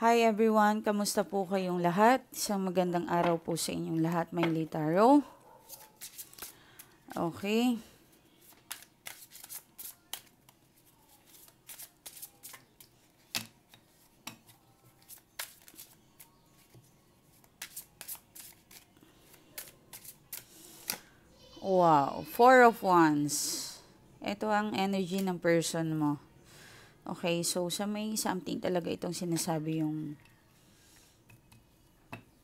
Hi everyone, kamusta po kayong lahat? Isang magandang araw po sa inyong lahat, my Litaro. Okay. Wow, Four of Wands. Ito ang energy ng person mo. Okay, so sa may something talaga itong sinasabi yung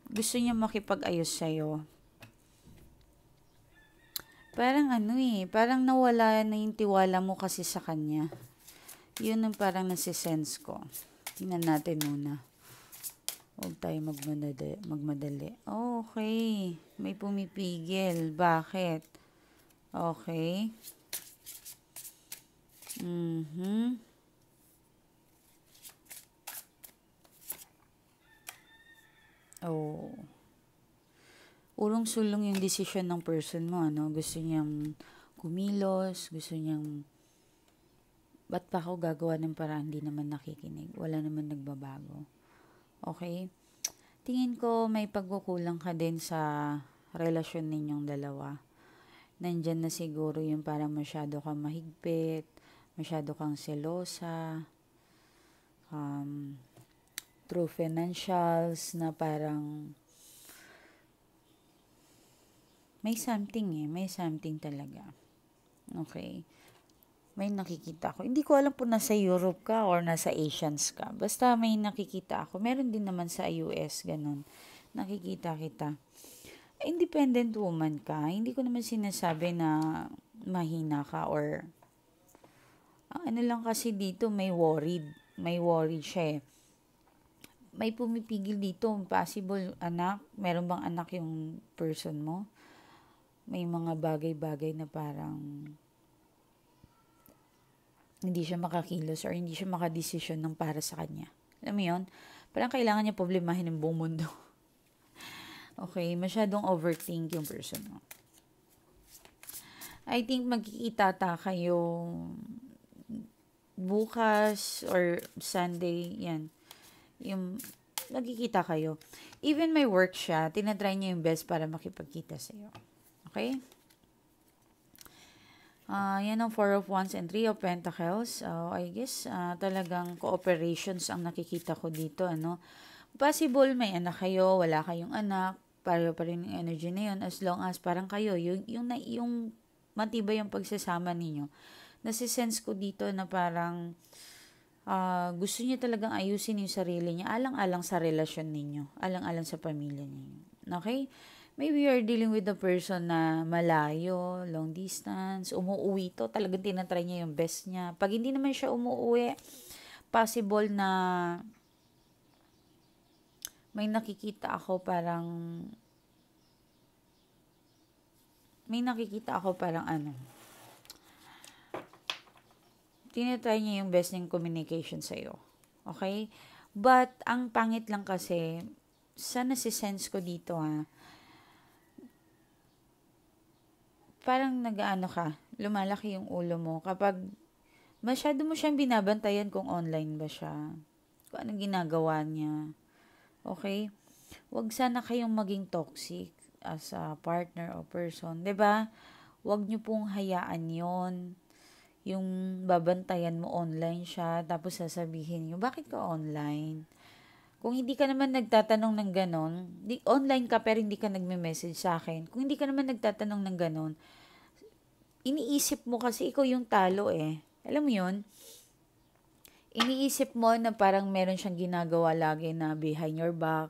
gusto niya makipag-ayos sa'yo. Parang parang nawala na yung tiwala mo kasi sa kanya. Yun ang parang nasisense ko. Tingnan natin muna. Huwag tayo magmadali. Okay. May pumipigil. Bakit? Okay. Oh. Urong-sulong yung desisyon ng person mo, ano? Gusto niyang kumilos, gusto niyang, ba't pa ako gagawa ng paraan, hindi naman nakikinig, wala naman nagbabago. Okay? Tingin ko may pagkukulang ka din sa relasyon ninyong dalawa. Nandyan na siguro yung parang masyado kang mahigpit, masyado kang selosa, through financials na parang may something talaga. Okay. May nakikita ako. Hindi ko alam kung nasa Europe ka or nasa Asians ka. Basta may nakikita ako. Meron din naman sa US, ganun. Nakikita kita. Independent woman ka. Hindi ko naman sinasabi na mahina ka or ano lang kasi dito may worried. May worried siya eh. May pumipigil dito. Possible anak. Meron bang anak yung person mo? May mga bagay-bagay na parang hindi siya makakilos or hindi siya makadesisyon ng para sa kanya. Alam mo yun? Parang kailangan niya problemahin ng buong mundo. Okay, masyadong overthink yung person mo. I think magkikita kayo bukas or Sunday, yan. Yung magkikita kayo. Even may work siya, tinatry niya yung best para makipagkita sa'yo. Okay? Yan ang Four of Wands and Three of Pentacles. I guess talagang cooperations ang nakikita ko dito. Ano? Possible may anak kayo, wala kayong anak, pareho pa rin yung energy na yun as long as parang kayo, yung matibay yung pagsasama ninyo. Nasisense ko dito na parang gusto niya talagang ayusin yung sarili niya, alang-alang sa relasyon ninyo, alang-alang sa pamilya ninyo. Okay? Maybe you're dealing with a person na malayo, long distance, umuwi to, talagang tinatry niya yung best niya. Pag hindi naman siya umuwi, possible na may nakikita ako parang tinatry niya yung best ng communication sa'yo. Okay? But, ang pangit lang kasi, sa nasisense ko dito parang lumalaki yung ulo mo kapag masyado mo siyang binabantayan kung online ba siya, kung anong ginagawa niya. Okay? Huwag sana kayong maging toxic as a partner or person. 'Di ba? Huwag niyo pong hayaan yon yung babantayan mo online siya, tapos sasabihin niyo, bakit ka online? Kung hindi ka naman nagtatanong ng ganon, online ka pero hindi ka nagme-message sa akin. Kung hindi ka naman nagtatanong ng ganon, iniisip mo kasi ikaw yung talo eh. Alam mo yun? Iniisip mo na parang meron siyang ginagawa lagi na behind your back.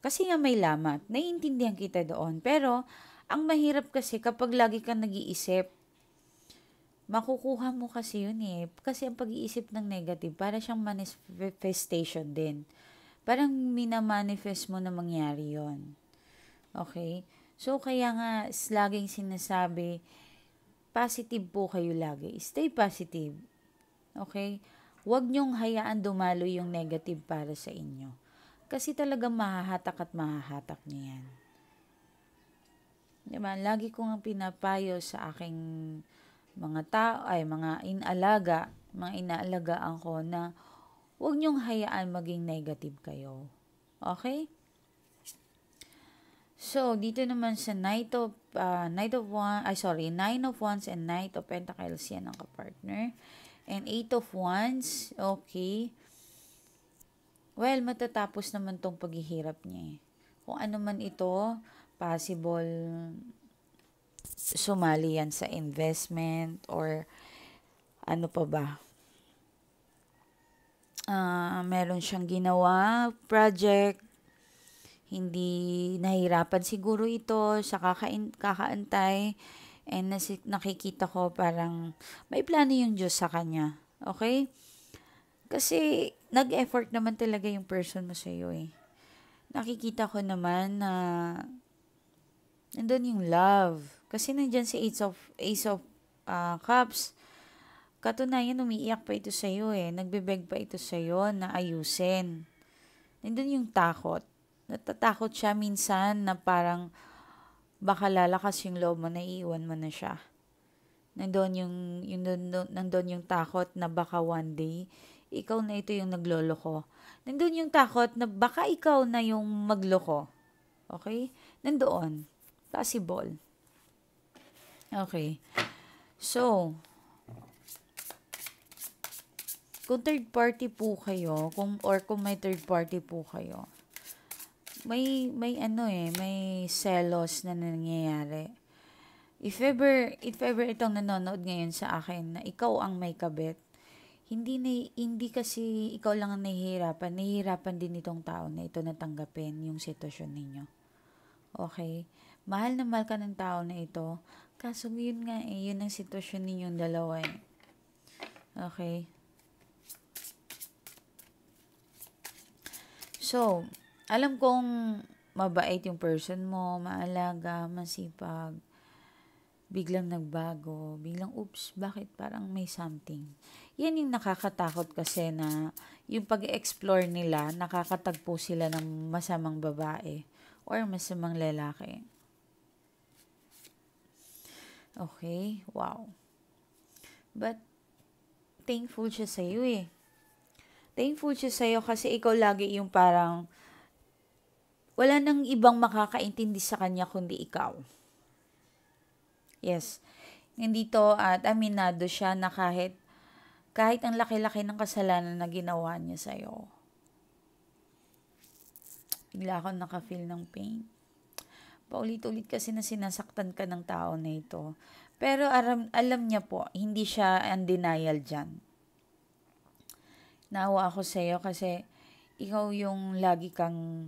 Kasi nga may lamat. Naiintindihan kita doon. Pero, ang mahirap kasi kapag lagi kang nag-iisip, makukuha mo kasi yun eh. Kasi ang pag-iisip ng negative, para siyang manifestation din. Parang minamanifest mo na mangyari yon. Okay? So, kaya nga, laging sinasabi, positive po kayo lagi. Stay positive. Okay? Huwag niyong hayaan dumalo yung negative para sa inyo. Kasi talagang mahahatak niyo yan. Diba? Lagi ko nga pinapayo sa aking mga inaalagaan ko na huwag niyong hayaan maging negative kayo. Okay? So, dito naman sa Nine of Wands and Knight of Pentacles, yan ang kapartner. And Eight of Wands, okay. Well, matatapos naman tong paghihirap niya eh. Kung ano man ito, possible sumali yan sa investment or ano pa ba. Meron siyang ginawa, project, hindi nahirapan siguro ito sa kakaantay, and nakikita ko parang may plano yung Diyos sa kanya. Okay? Kasi nag-effort naman talaga yung person mo sa iyo eh. Nakikita ko naman na nandun yung love. Kasi nandyan si Ace of Cups. Katunayan, umiiyak pa ito sa iyo eh. Nagbebeg pa ito sa iyo na ayusin. Nandun yung takot. Natatakot siya minsan na parang baka lalakas yung loob mo na iiwan mo na siya. Nandun yung takot na baka one day, ikaw na ito yung nagloloko. Nandun yung takot na baka ikaw na yung magloko. Okay? Nandoon. Possible. Okay. So, kung third party po kayo, kung may third party po kayo, may selos na nangyayari. If ever itong nanonood ngayon sa akin na ikaw ang may kabit, hindi kasi ikaw lang ang nahihirapan din itong tao na ito na tanggapin yung sitwasyon ninyo. Okay? Mahal na mahal ka ng tao na ito, kaso yun nga yun ang sitwasyon ninyong dalawa eh. Okay? So, alam kong mabait yung person mo, maalaga, masipag, biglang nagbago, biglang oops, bakit parang may something. Yan yung nakakatakot kasi na yung pag-explore nila, nakakatagpo sila ng masamang babae or masamang lalaki. Okay, wow. But, thankful siya sa'yo eh. Thankful siya sa'yo kasi ikaw lagi yung parang wala nang ibang makakaintindi sa kanya kundi ikaw. Yes. Nandito at aminado siya na kahit ang laki-laki ng kasalanan na ginawa niya sa'yo. Bigla akong naka-feel ng pain. Paulit-ulit kasi na sinasaktan ka ng tao na ito. Pero alam niya po, hindi siya in denial dyan. Naawa ako sa'yo kasi ikaw yung lagi kang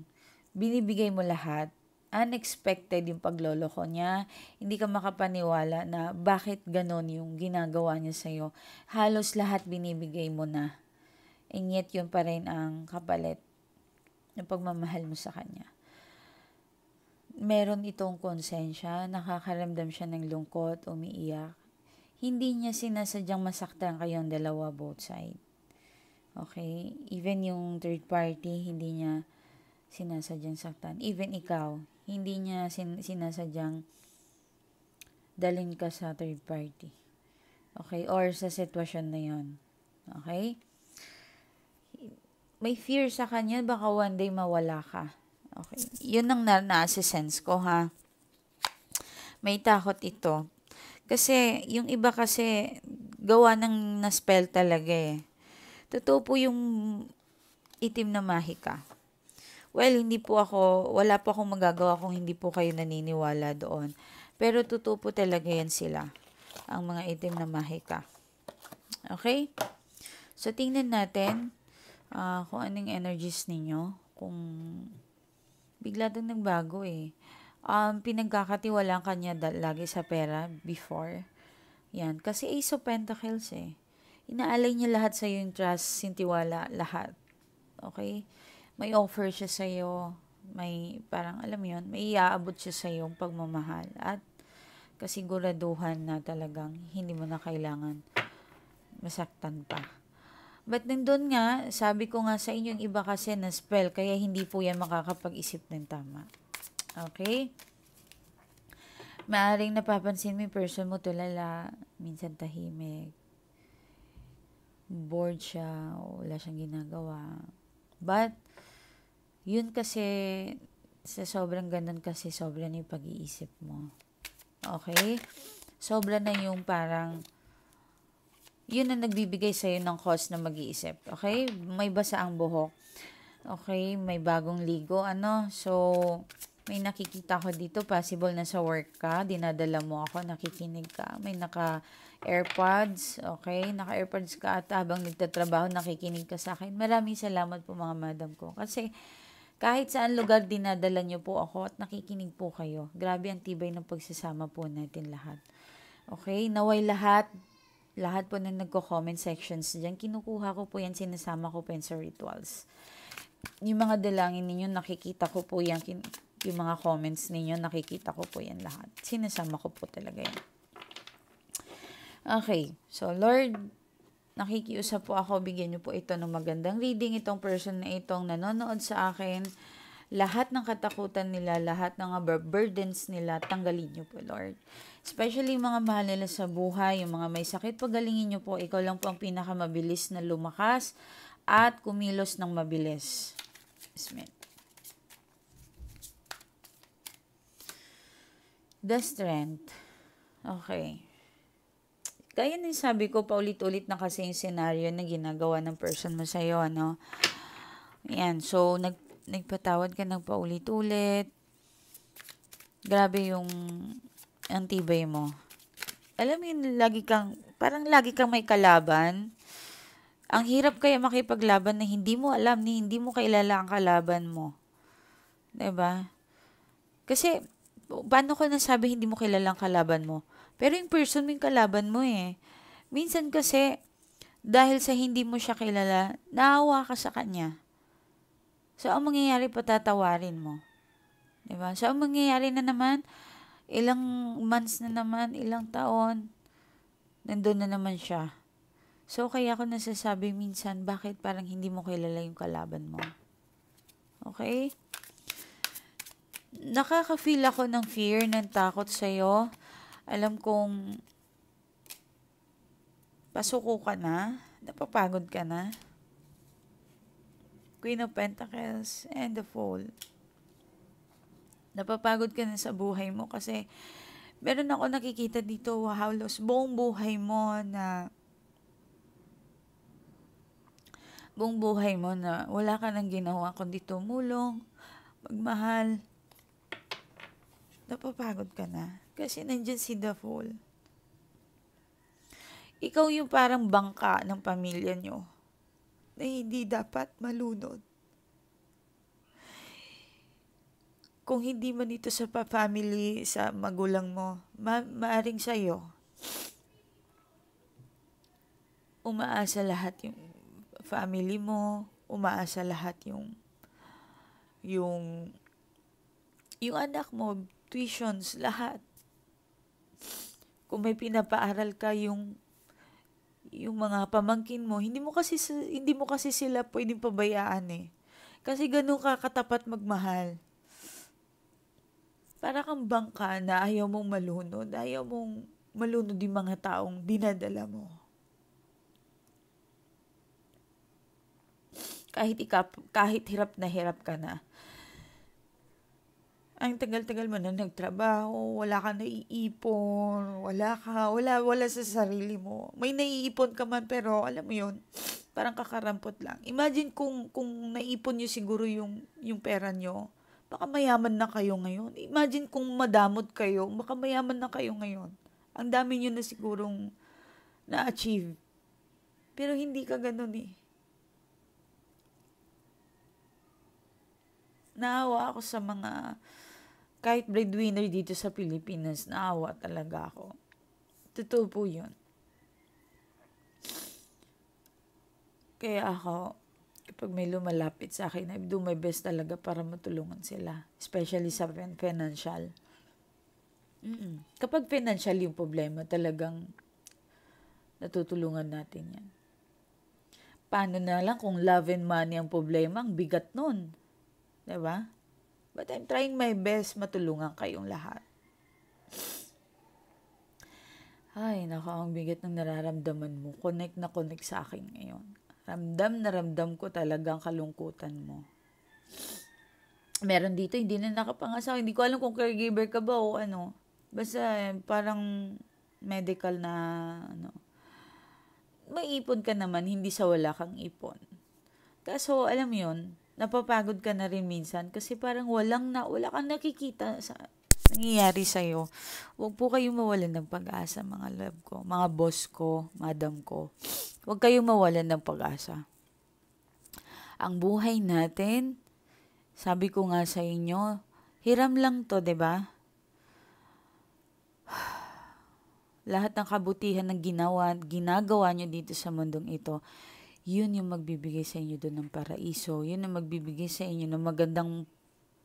binibigay mo lahat. Unexpected yung pagloloko niya. Hindi ka makapaniwala na bakit ganon yung ginagawa niya sa'yo. Halos lahat binibigay mo na. And yet yun pa rin ang kapalit ng pagmamahal mo sa kanya. Meron itong konsensya, nakakaramdam siya ng lungkot, umiiyak. Hindi niya sinasadyang masaktan kayong dalawa, both side. Okay? Even yung third party, hindi niya sinasadyang saktan. Even ikaw, hindi niya sinasadyang dalhin ka sa third party. Okay? Or sa sitwasyon na yon. Okay? May fear sa kanya, baka one day mawala ka. Okay? Yun ang na-sense ko, ha? May takot ito. Kasi, yung iba kasi, gawa ng na-spell talaga eh. Totoo po yung itim na mahika. Well, wala po akong magagawa kung hindi po kayo naniniwala doon. Pero totoo po talaga yan sila, ang mga itim na mahika. Okay? So, tingnan natin kung anong energies ninyo. Kung bigla din nagbago eh. Pinagkakatiwalaan kanya lagi sa pera before. Yan. Kasi Ace of Pentacles eh. Inaalay niya lahat sa yung trust, sintiwala, lahat. Okay? May offer siya sa iyo, may parang alam mo yun, may iaabot siya sa yung pagmamahal at kasiguraduhan na talagang hindi mo na kailangan masaktan pa. But nandun nga, sabi ko nga sa inyong iba kasi na spell, kaya hindi po yan makakapag-isip ng tama. Okay? Maaring napapansin mo yung person mo tulala, minsan tahimik. bored siya o wala siyang ginagawa. But, yun kasi, sa sobrang ganun kasi, sobra na yung pag-iisip mo. Okay? Sobra na yung parang, yun ang nagbibigay sa'yo ng cause na mag-iisip. Okay? May basa ang buhok. Okay? May bagong ligo. So, may nakikita ko dito. Possible na sa work ka. Dinadala mo ako. Nakikinig ka. May naka-AirPods. Okay? Naka-AirPods ka at habang nagtatrabaho, nakikinig ka sa akin. Maraming salamat po mga madam ko. Kasi, kahit saan lugar dinadala niyo po ako at nakikinig po kayo. Grabe ang tibay ng pagsasama po natin lahat. Okay? Naway lahat po na nagko-comment sections dyan, kinukuha ko po yan, sinasama ko po yan sa rituals. Yung mga dalangin ninyo, nakikita ko po yan, yung mga comments ninyo, nakikita ko po yan lahat. Sinasama ko po talaga yan. Okay, so Lord, nakikiusap po ako, bigyan niyo po ito ng magandang reading, itong person na itong nanonood sa akin, lahat ng katakutan nila, lahat ng burdens nila, tanggalin niyo po, Lord. Especially yung mga mahal nila sa buhay, yung mga may sakit, pagalingin niyo po. Ikaw lang po ang pinakamabilis na lumakas at kumilos ng mabilis. Amen. The strength. Okay. Kaya na sabi ko, paulit-ulit na kasi yung scenario na ginagawa ng person mo sa'yo, Ayan, so, nagpatawad ka ng paulit-ulit. Grabe yung ang tibay mo. Alam mo yun, parang lagi kang may kalaban. Ang hirap kaya makipaglaban na hindi mo alam, ni hindi mo kailala ang kalaban mo. 'Di ba? Kasi, paano ko nasabi hindi mo kilala ang kalaban mo? Pero yung person mo yung kalaban mo eh. Minsan kasi, dahil sa hindi mo siya kilala, naawa ka sa kanya. So, ang mangyayari, patatawarin mo. 'Di ba? So, ang mangyayari na naman, ilang months na naman, ilang taon, nandun na naman siya. So, kaya ako nasasabi minsan, bakit parang hindi mo kilala yung kalaban mo? Okay? Nakaka-feel ako ng fear, ng takot sa'yo. Alam kong pasuko ka na, napapagod ka na. Queen of Pentacles and the Fool. Napapagod ka na sa buhay mo kasi meron ako nakikita dito, halos buong buhay mo na wala ka nang ginawa kundi tumulong, magmahal. Napapagod ka na kasi nandyan si The Fool. Ikaw yung parang bangka ng pamilya nyo na hindi dapat malunod. Kung hindi man ito sa family, sa magulang mo, maaring sa'yo. Umaasa lahat yung family mo, umaasa lahat yung anak mo, tuitions, lahat. Kung may pinapaaral ka yung mga pamangkin mo, hindi mo kasi sila pwedeng pabayaan eh. Kasi ganun ka katapat magmahal. Para kang bangka na ayaw mong malunod. Ayaw mong malunod yung mga taong dinadala mo. Kahit hirap ka na. Ang tagal-tagal mo na nagtrabaho, wala ka naiipon, wala sa sarili mo. May naiipon ka man pero alam mo yun, parang kakarampot lang. Imagine kung naipon nyo siguro yung pera nyo, baka mayaman na kayo ngayon. Imagine kung madamot kayo, baka mayaman na kayo ngayon. Ang dami nyo na sigurong na-achieve. Pero hindi ka ganun eh. Naawa ako sa mga, kahit breadwinner dito sa Pilipinas, naawa talaga ako. Totoo po yun. Kaya ako, kapag may lumalapit sa akin, I do my best talaga para matulungan sila. Especially sa financial. Kapag financial yung problema, talagang natutulungan natin yan. Paano na lang kung love and money ang problema, ang bigat nun. Diba? But I'm trying my best matulungan kayong lahat. Ay, naku, ang bigat ng nararamdaman mo. Connect na connect sa akin ngayon. Ramdam na ramdam ko talagang kalungkutan mo. Meron dito, hindi na nakapangasawa. Hindi ko alam kung caregiver ka ba o ano. Basta parang medical na ano. May ipon ka naman, hindi sa wala kang ipon. Kaso, alam mo yun, napapagod ka na rin minsan kasi parang wala kang nakikita sa nangyayari sa'yo. Huwag po kayong mawalan ng pag-asa, mga love ko, mga boss ko, madam ko. Huwag kayong mawalan ng pag-asa. Ang buhay natin, sabi ko nga sa inyo, hiram lang to, 'di ba? Lahat ng kabutihan ng ginagawa nyo dito sa mundong ito, yun yung magbibigay sa inyo doon ng paraiso. Yun ang magbibigay sa inyo ng magandang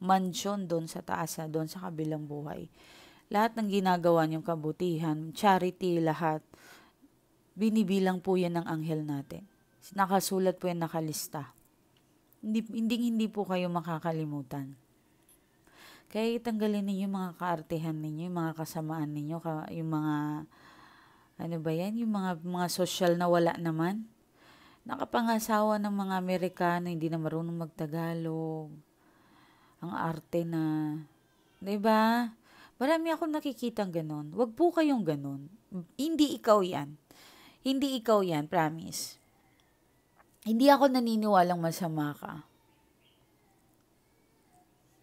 mansyon doon sa taas, doon sa kabilang buhay. Lahat ng ginagawa nyong kabutihan, charity, lahat, binibilang po yan ng anghel natin. Nakasulat po yan, nakalista. Hindi po kayo makakalimutan. Kaya itanggalin ninyo yung mga kaartehan ninyo, yung mga kasamaan ninyo, yung mga, ano ba yan, yung mga social na wala naman. Nakapangasawa ng mga Amerikano, hindi na marunong magtagalog. Ang arte na, 'di ba? Marami akong nakikitang ganon. Wag po kayong ganon. Hindi ikaw yan. Hindi ikaw yan, promise. Hindi ako naniniwalang masama ka.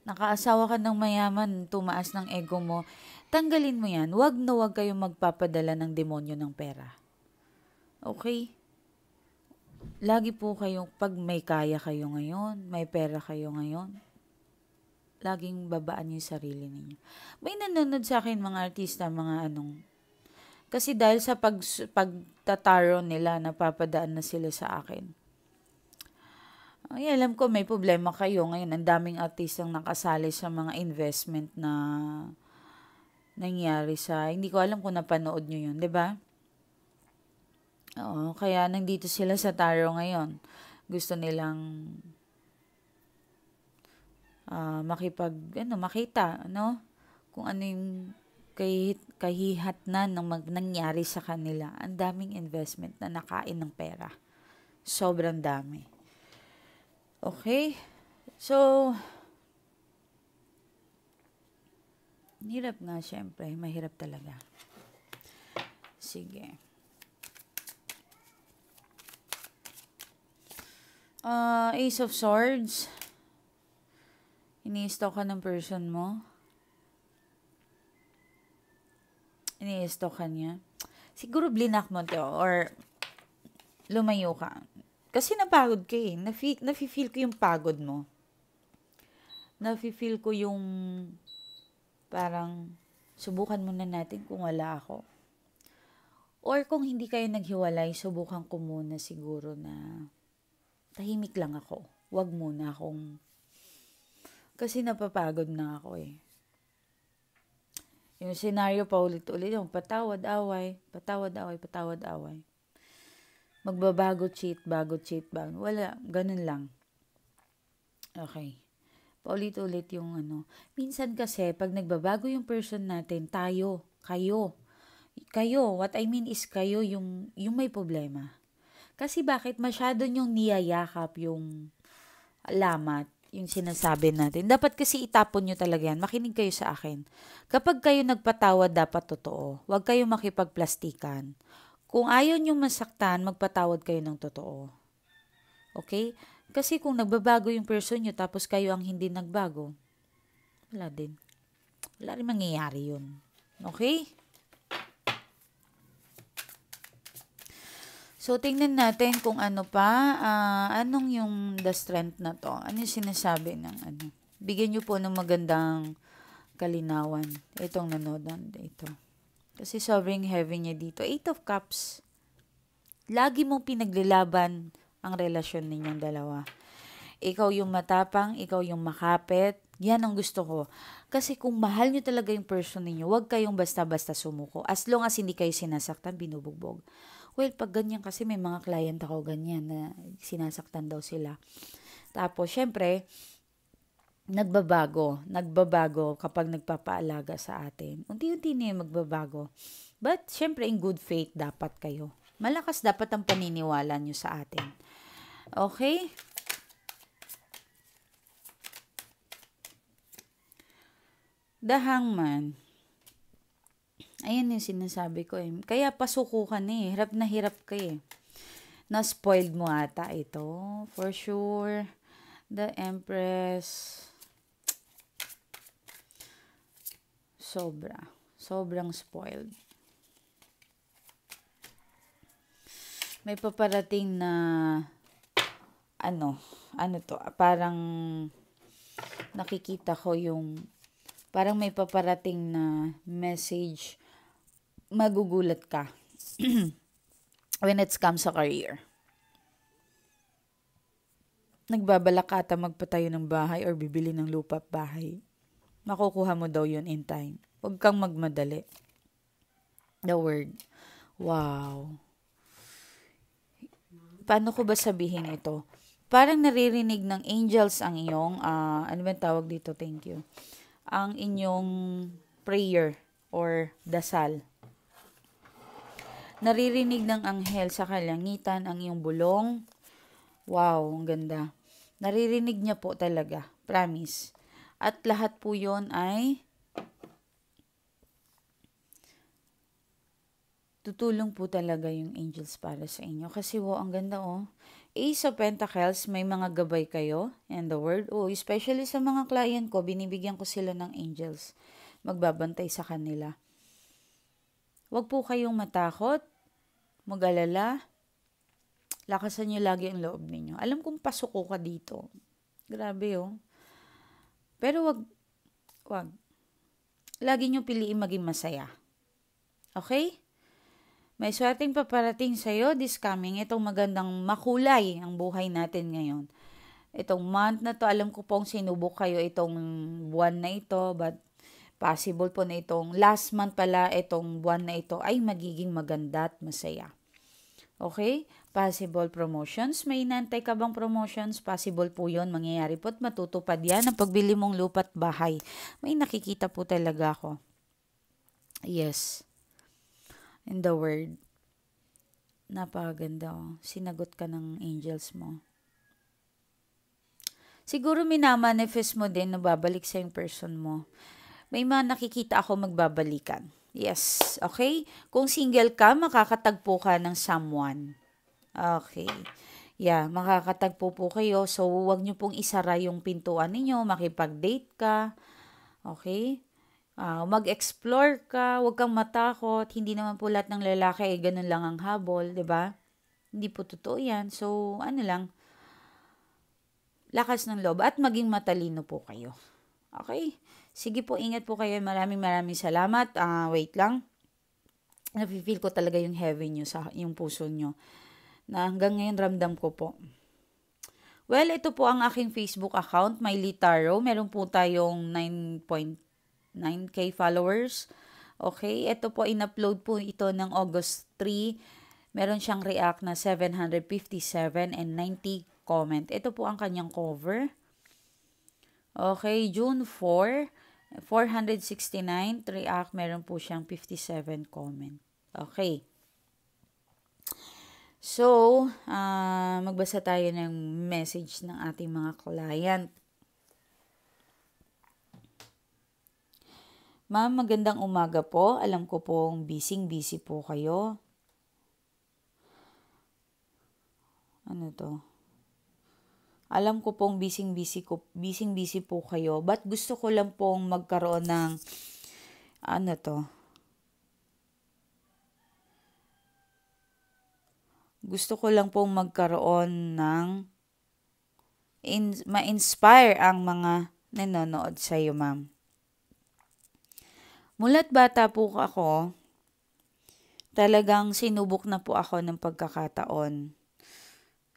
Nakaasawa ka ng mayaman, tumaas ng ego mo, tanggalin mo yan. Wag na wag kayong magpapadala ng demonyo ng pera. Okay? Lagi po kayong, pag may kaya kayo ngayon, may pera kayo ngayon, laging babaan yung sarili ninyo. May nanonood sa akin mga artista, mga anong, kasi dahil sa pagtataro nila, napapadaan na sila sa akin. Ay, alam ko may problema kayo ngayon. Ang daming artistang nakasali sa mga investment na nangyari sa, hindi ko alam kung napanood nyo yun, di ba? Oo, kaya nandito sila sa taro ngayon. Gusto nilang makita, no? Kung ano yung kahihatnan ng nangyari sa kanila. Ang daming investment na nakain ng pera. Sobrang dami. Okay? So, hirap nga syempre. Mahirap talaga. Sige. Ace of Swords. Ini-stalk ka ng person mo. Ini-stalk ka niya. Siguro blinak mo to or lumayo ka. Kasi napagod ka eh. Nafe-feel ko yung pagod mo. Nafe-feel ko yung parang subukan muna natin kung wala ako. Or kung hindi kayo naghiwalay, subukan ko muna siguro na tahimik lang ako. Wag muna akong, kasi napapagod na ako eh. Yung senaryo pa ulit-ulit, yung patawad, away. Magbabago, cheat, bago. Wala, ganun lang. Okay. Paulit-ulit yung ano. Minsan kasi, pag nagbabago yung person natin, kayo, what I mean is kayo yung may problema. Kasi bakit masyado nyong niyayakap yung alamat, yung sinasabi natin. Dapat kasi itapon nyo talaga yan. Makinig kayo sa akin. Kapag kayo nagpatawad, dapat totoo. Huwag kayo makipagplastikan. Kung ayaw nyo masaktan, magpatawad kayo ng totoo. Okay? Kasi kung nagbabago yung person nyo, tapos kayo ang hindi nagbago, wala din. Wala rin mangyayari yun. Okay? So, tingnan natin kung ano pa, anong yung the strength na to. Ano yung sinasabi ng ano. Bigyan nyo po ng magandang kalinawan. Itong nanood ito. Kasi sobrang heavy niya dito. 8 of Cups. Lagi mong pinaglalaban ang relasyon ninyong dalawa. Ikaw yung matapang, ikaw yung makapit. Yan ang gusto ko. Kasi kung mahal nyo talaga yung person ninyo, huwag kayong basta-basta sumuko. As long as hindi kayo sinasaktan, binubugbog. Well, pag ganyan kasi may mga client ako ganyan na sinasaktan daw sila. Tapos, syempre, nagbabago kapag nagpapaalaga sa atin. Unti-unti na yung magbabago. But, syempre, in good faith dapat kayo. Malakas dapat ang paniniwala nyo sa atin. Okay? The Hangman. Ayan yung sinasabi ko eh. Kaya pasuko ka na eh. Hirap na hirap ka eh. Na-spoiled mo ata ito. For sure. The Empress. Sobrang spoiled. May paparating na ano to, parang nakikita ko yung parang may paparating na message, magugulat ka when it comes sa career. Nagbabalak ata magpatayo ng bahay or bibili ng lupa at bahay. Makukuha mo daw yun in time. Huwag kang magmadali. The word. Wow. Paano ko ba sabihin ito? Parang naririnig ng angels ang iyong, ano ba tawag dito? Thank you. Ang inyong prayer or dasal. Naririnig ng anghel sa kalangitan ang iyong bulong. Wow, ang ganda. Naririnig niya po talaga. Promise. At lahat po yon ay tutulong po talaga yung angels para sa inyo. Kasi wow, ang ganda oh. Ace of Pentacles, may mga gabay kayo and the word. Oh, especially sa mga client ko, binibigyan ko sila ng angels. Magbabantay sa kanila. Huwag po kayong matakot, mag-alala. Lakasan nyo lagi ang loob ninyo. Alam kong pasuko ka dito. Grabe oh. Pero wag. Lagi nyo piliin maging masaya. Okay? May swerteng paparating sa'yo this coming. Itong magandang makulay ang buhay natin ngayon. Itong month na to, alam ko pong sinubok kayo itong buwan na ito, but possible po na itong last month pala, itong buwan na ito ay magiging maganda at masaya. Okay? Possible promotions. May inantay ka bang promotions? Possible po yun. Mangyayari po at matutupad yan ang pagbili mong lupa at bahay. May nakikita po talaga ako. Yes. In the word. Napakaganda oh. Sinagot ka ng angels mo. Siguro minamanifest mo din na babalik sa yung person mo. May mga nakikita ako magbabalikan. Yes. Okay? Kung single ka, makakatagpo ka ng someone. Okay. Yeah, makakatagpo po kayo. So, huwag nyo pong isara yung pintuan ninyo. Makipag-date ka. Okay? Mag-explore ka, huwag kang matakot. Hindi naman po lahat ng lalaki ay ganun lang ang habol, 'di ba? Hindi po totoo 'yan. So, ano lang, lakas ng loob at maging matalino po kayo. Okay? Sige po, ingat po kayo. Maraming salamat. Wait lang. Nafe-feel ko talaga yung heavy nyo sa yung puso nyo. Na hanggang ngayon ramdam ko po. Well, ito po ang aking Facebook account, Mylee Tarot. Meron po tayong 9.9K followers. Okay, ito po, in-upload po ito ng August 3. Meron siyang react na 757 and 90 comment. Ito po ang kanyang cover. Okay, June 4, 469 react. Meron po siyang 57 comment. Okay. So, magbasa tayo ng message ng ating mga client. Ma'am, magandang umaga po. Alam ko pong busy po kayo. Ano to? Alam ko pong busy po kayo. But gusto ko lang pong magkaroon ng ano to? Gusto ko lang pong magkaroon ng ma-inspire ang mga nanonood sa iyo, ma'am. Mula't bata po ako, talagang sinubok na po ako ng pagkakataon.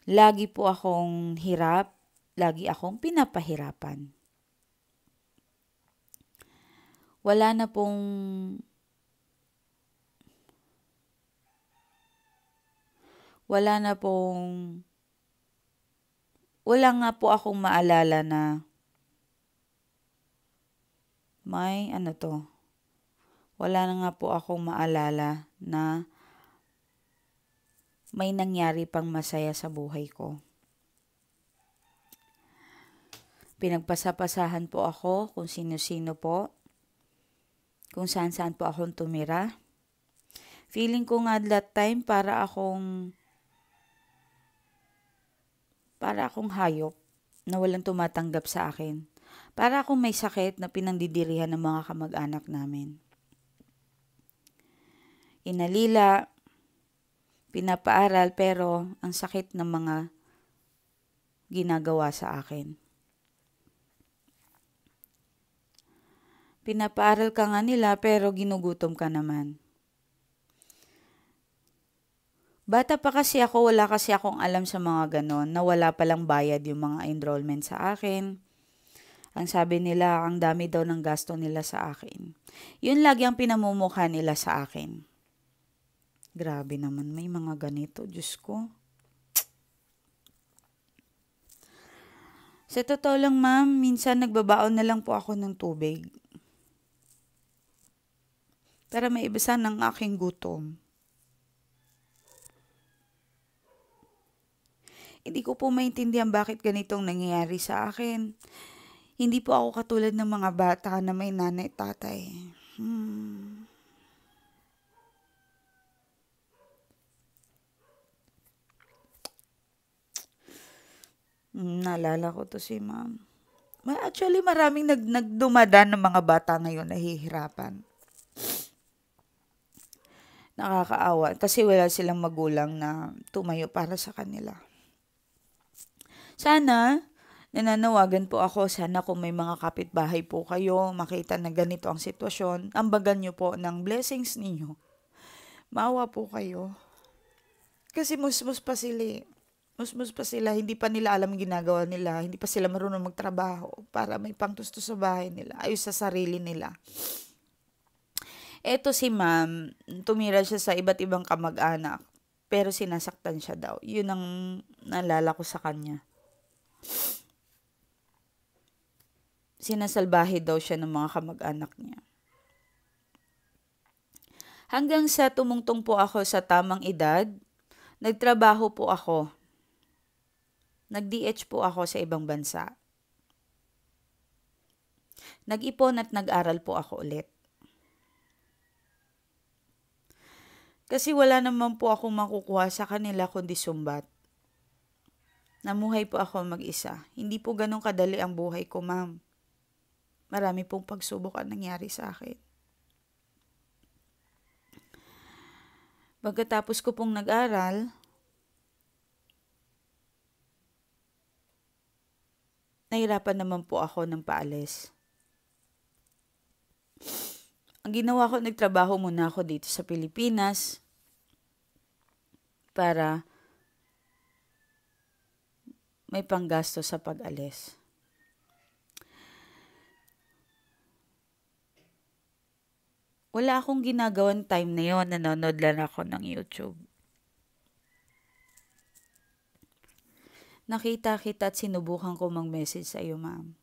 Lagi po akong hirap, lagi akong pinapahirapan. Wala nga po akong maalala na wala na nga po akong maalala na may nangyari pang masaya sa buhay ko. Pinagpasapasahan po ako kung sino-sino po, kung saan-saan po akong tumira. Feeling ko nga that time para akong hayop na walang tumatanggap sa akin. Para akong may sakit na pinandidirihan ng mga kamag-anak namin. Inalila, pinapaaral, pero ang sakit ng mga ginagawa sa akin. Pinapaaral ka nga nila pero ginugutom ka naman. Bata pa kasi ako, wala kasi akong alam sa mga ganon, na wala palang bayad yung mga enrollment sa akin. Ang sabi nila, ang dami daw ng gasto nila sa akin. Yun lagi ang pinamumukha nila sa akin. Grabe naman, may mga ganito, Diyos ko. Sa totoo lang, ma'am, minsan nagbabaon na lang po ako ng tubig. Para maibasan ng aking gutom. Hindi ko po maintindihan bakit ganitong nangyayari sa akin. Hindi po ako katulad ng mga bata na may nanay at tatay. Naalala ko to si ma'am. Actually, maraming nagdumadaan ng mga bata ngayon nahihirapan. Nakakaawa kasi wala silang magulang na tumayo para sa kanila. Sana, nananawagan po ako, sana kung may mga kapitbahay po kayo, makita na ganito ang sitwasyon, ambagan nyo po ng blessings ninyo. Maawa po kayo. Kasi musmus pa sila. Musmus pa sila, hindi pa nila alam ginagawa nila, hindi pa sila marunong magtrabaho para may pangtusto sa bahay nila, ayos sa sarili nila. Eto si ma'am, tumira siya sa iba't ibang kamag-anak, pero sinasaktan siya daw. Yun ang naalala ko sa kanya. Sinasalbahe daw siya ng mga kamag-anak niya. Hanggang sa tumungtong po ako sa tamang edad, nagtrabaho po ako. Nag-DH po ako sa ibang bansa. Nag-ipon at nag-aral po ako ulit. Kasi wala naman po akong makukuha sa kanila kundi sumbat. Namuhay po ako mag-isa. Hindi po ganun kadali ang buhay ko, ma'am. Marami pong pagsubok ang nangyari sa akin. Pagkatapos ko pong nag-aral, nahirapan naman po ako ng paalis. Ang ginawa ko, nagtrabaho muna ako dito sa Pilipinas para may panggasto sa pag-alis. Wala akong ginagawan time na yon, nanonood lang ako ng YouTube. Nakita kita at sinubukan ko mag-message sa iyo, ma'am.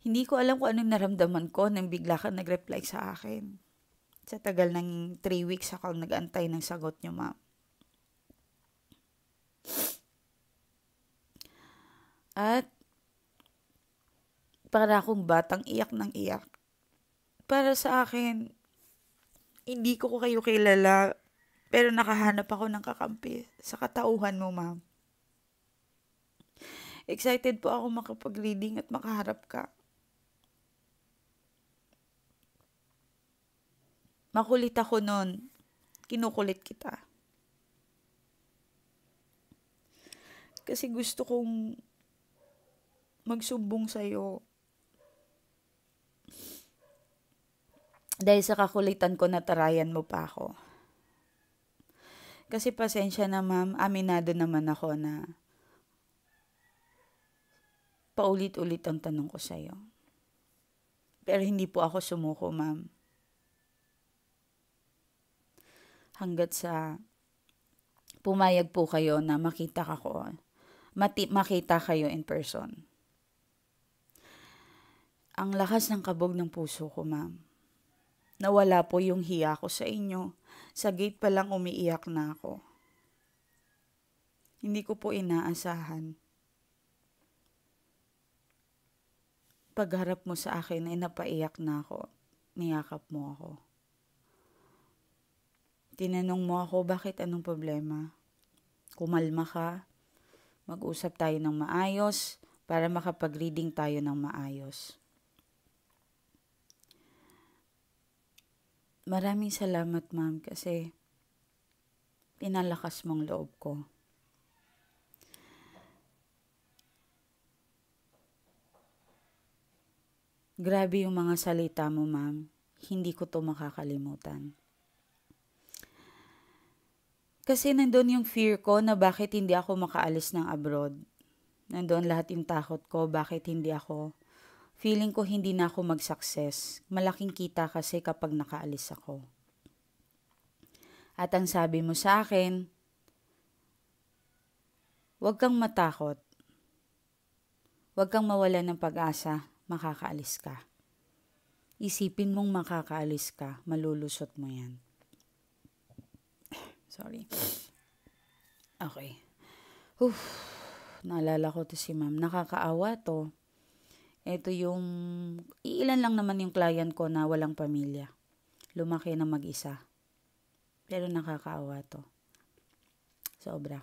Hindi ko alam kung anong naramdaman ko nang bigla ka nag-reply sa akin. Sa tagal ng 3 weeks ako nag-antay ng sagot niyo, ma'am. At para akong batang iyak ng iyak. Para sa akin, hindi ko kayo kilala, pero nakahanap ako ng kakampi sa katauhan mo, ma'am. Excited po ako makapag-reading at makaharap ka. Makulit ako nun. Kinukulit kita. Kasi gusto kong magsumbong sa'yo. Dahil sa kakulitan ko, natarayan mo pa ako. Kasi pasensya na, ma'am, aminado naman ako na paulit-ulit ang tanong ko sa'yo. Pero hindi po ako sumuko, ma'am. Hanggat sa pumayag po kayo na makita kayo in person. Ang lakas ng kabog ng puso ko, ma'am. Nawala po yung hiya ko sa inyo. Sa gate pa lang umiiyak na ako. Hindi ko po inaasahan. Pagharap mo sa akin ay napaiyak na ako. Niyakap mo ako. Tinanong mo ako bakit anong problema. Kumalma ka. Mag-usap tayo ng maayos para makapag-reading tayo ng maayos. Maraming salamat, ma'am, kasi pinalakas mong loob ko. Grabe yung mga salita mo, ma'am. Hindi ko to makakalimutan. Kasi nandun yung fear ko na bakit hindi ako makaalis ng abroad. Nandun lahat yung takot ko, bakit hindi ako. Feeling ko hindi na ako mag-success. Malaking kita kasi kapag nakaalis ako. At ang sabi mo sa akin, huwag kang matakot. Huwag kang mawala ng pag-asa, makakaalis ka. Isipin mong makakaalis ka, malulusot mo yan. Sorry. Okay. Naalala ko to si ma'am. Nakakaawa to. Ito yung, ilan lang naman yung client ko na walang pamilya. Lumaki na mag-isa. Pero nakakaawa to. Sobra.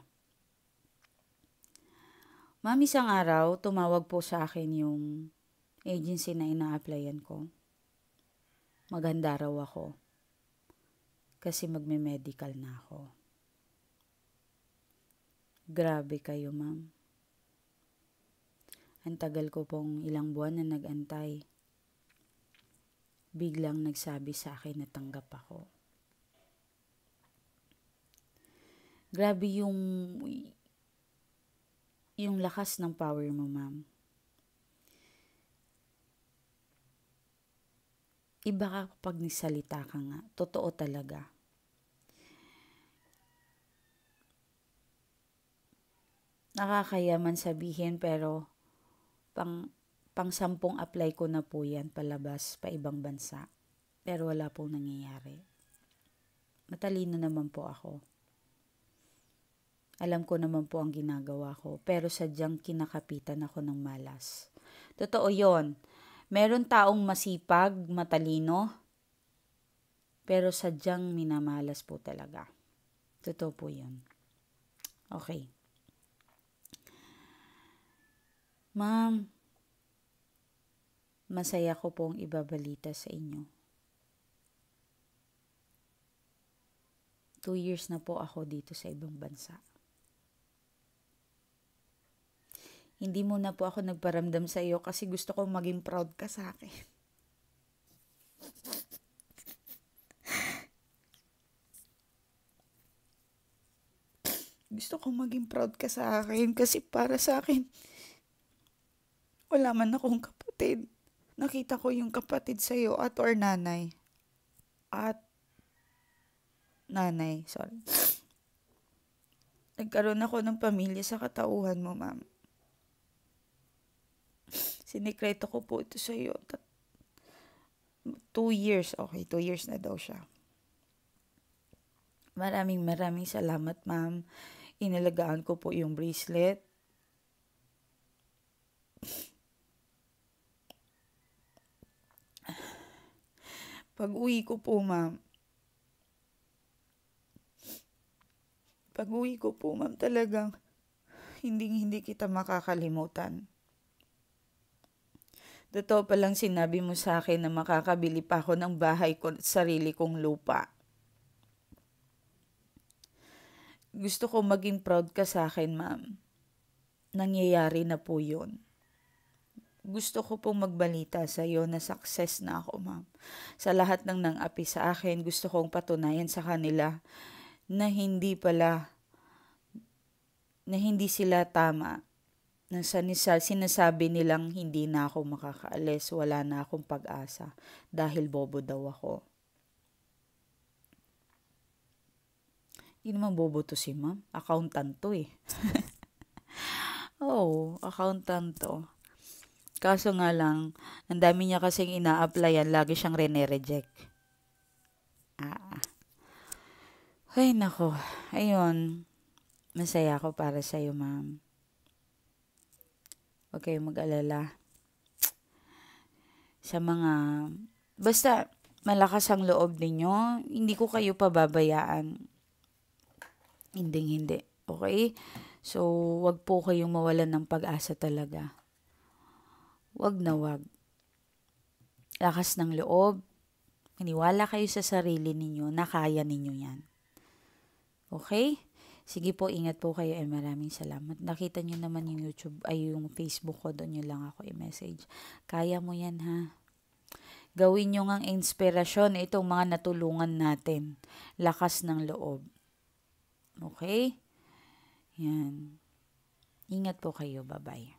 Ma'am, isang araw, tumawag po sa akin yung agency na ina-applyan ko. Maganda raw ako. Kasi magme-medical na ako. Grabe kayo, ma'am. Ang tagal ko pong ilang buwan na nag-antay. Biglang nagsabi sa akin na tanggap ako. Grabe yung lakas ng power mo, ma'am. Iba ka kapag nisalita ka nga. Totoo talaga. Nakakaya man sabihin pero pang 10 apply ko na po yan palabas pa ibang bansa. Pero wala pong nangyayari. Matalino naman po ako. Alam ko naman po ang ginagawa ko. Pero sadyang kinakapitan ako ng malas. Totoo yon. Meron taong masipag, matalino. Pero sadyang minamalas po talaga. Totoo po yun. Okay. Ma'am, masaya ko pong ibabalita sa inyo. 2 years na po ako dito sa ibang bansa. Hindi mo na po ako nagparamdam sa iyo kasi gusto kong maging proud ka sa akin. Gusto kong maging proud ka sa akin kasi para sa akin, wala man akong kapatid. Nakita ko yung kapatid sa iyo at or nanay. Sorry. Nagkaroon ako ng pamilya sa katauhan mo, ma'am. Sinikreto ko po ito sa iyo. 2 years. Okay, 2 years na daw siya. Maraming salamat, ma'am. Inalagaan ko po yung bracelet. Pag-uwi ko po, ma'am, talagang hindi kita makakalimutan. Totoo palang sinabi mo sa akin na makakabili pa ako ng bahay ko at sarili kong lupa. Gusto ko maging proud ka sa akin, ma'am. Nangyayari na po yun. Gusto ko pong magbalita sa iyo na success na ako, ma'am. Sa lahat ng nang-api sa akin, gusto kong patunayan sa kanila na hindi sila tama. Na sinasabi nilang hindi na ako makakaalis, wala na akong pag-asa dahil bobo daw ako. Hindi naman bobo to si ma'am. Accountant to eh. Oo, accountant to. Kaso nga lang, ang dami niya kasing ina-applyan, lagi siyang rene-reject. Ah, ay nako, ayun, masaya ako para sa'yo, ma'am. Huwag kayong mag-alala. Sa mga, basta malakas ang loob ninyo, hindi ko kayo pababayaan. Hindi. Okay? So, wag po kayong mawalan ng pag-asa talaga. Wag na wag. Lakas ng loob. Maniwala kayo sa sarili ninyo na kaya ninyo yan. Okay? Sige po, ingat po kayo maraming salamat. Nakita nyo naman yung YouTube, ay yung Facebook ko, doon nyo lang ako i-message. Kaya mo yan ha. Gawin nyo ngang inspirasyon itong mga natulungan natin. Lakas ng loob. Okay? Yan. Ingat po kayo. Bye-bye.